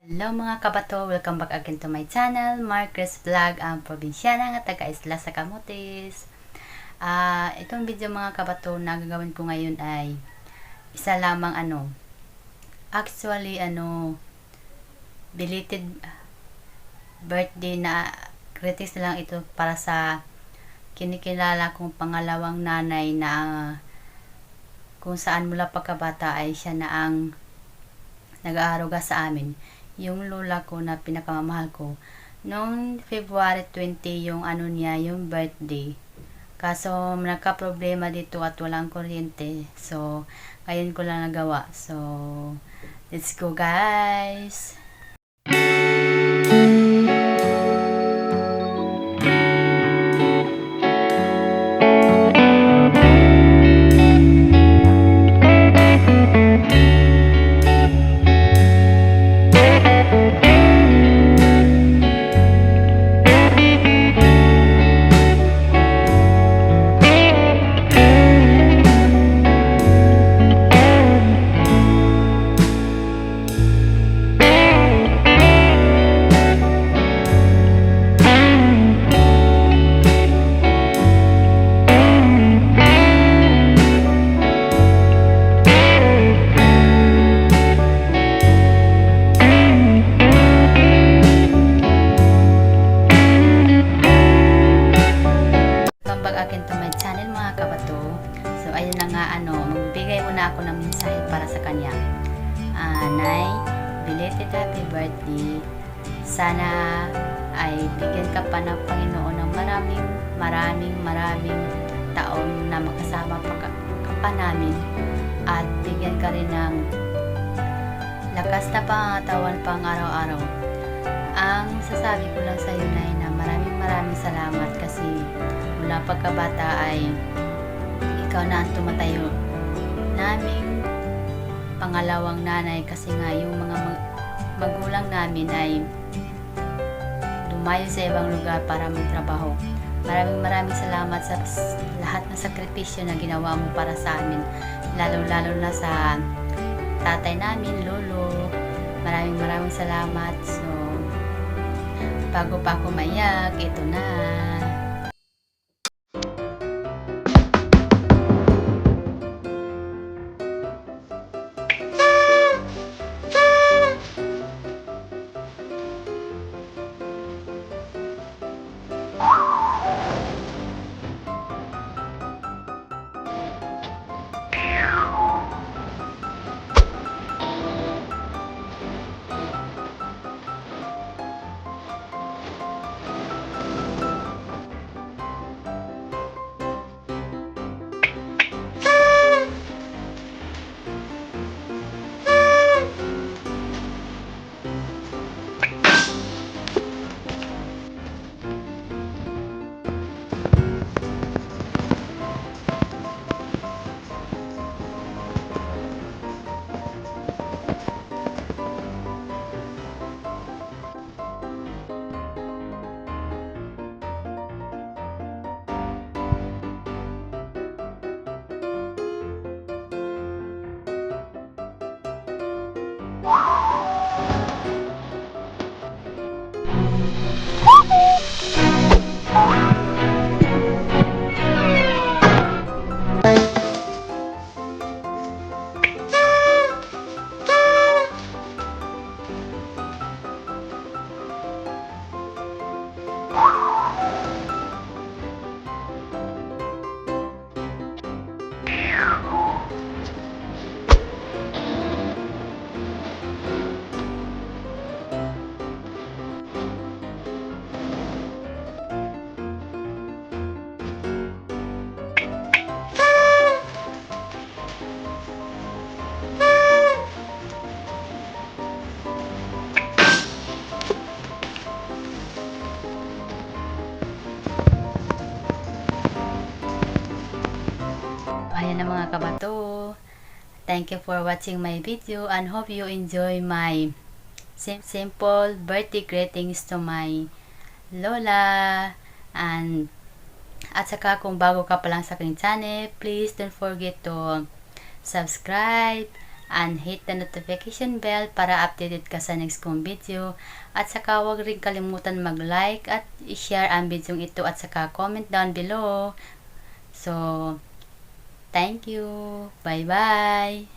Hello mga kabato, welcome back again to my channel, Marcus Vlog, ang probinsyana nga taga-Isla sa Camotes. Itong video mga kabato na gagawin ko ngayon ay isa lamang belated birthday na greetings na lang ito para sa kinikilala kong pangalawang nanay na kung saan mula pagkabata ay siya na ang nag-aaruga sa amin. Yung lola ko na pinakamamahal ko. Noong February 20 yung yung birthday. Kaso nagka-problema dito at walang kuryente. So, ngayon ko lang nagawa. So, let's go guys! Ayun na nga, magbigay muna ako ng mensahe para sa kanya. Nay, belated happy birthday. Sana ay bigyan ka pa ng Panginoon ng maraming taon na makasama ka pa namin. At bigyan ka rin ng lakas na pangatawan pang araw-araw. Ang sasabi ko lang sa iyo, Nay, na maraming salamat kasi mula pagkabata ay ikaw na ang tumatayo naming pangalawang nanay kasi nga yung mga magulang namin ay lumayo sa ibang lugar para magtrabaho. Maraming salamat sa lahat ng sakripisyo na ginawa mo para sa amin, lalo na sa tatay namin, lolo. Maraming salamat. So, bago pa ako maiyak, ito na. Ayan na mga kabato. Thank you for watching my video and hope you enjoy my simple birthday greetings to my lola. At saka kung bago ka pa lang sa aking channel, please don't forget to subscribe, and hit the notification bell para updated ka sa next kong video. At saka huwag rin kalimutan mag-like at i-share ang video ito at saka comment down below. So, thank you. Bye-bye.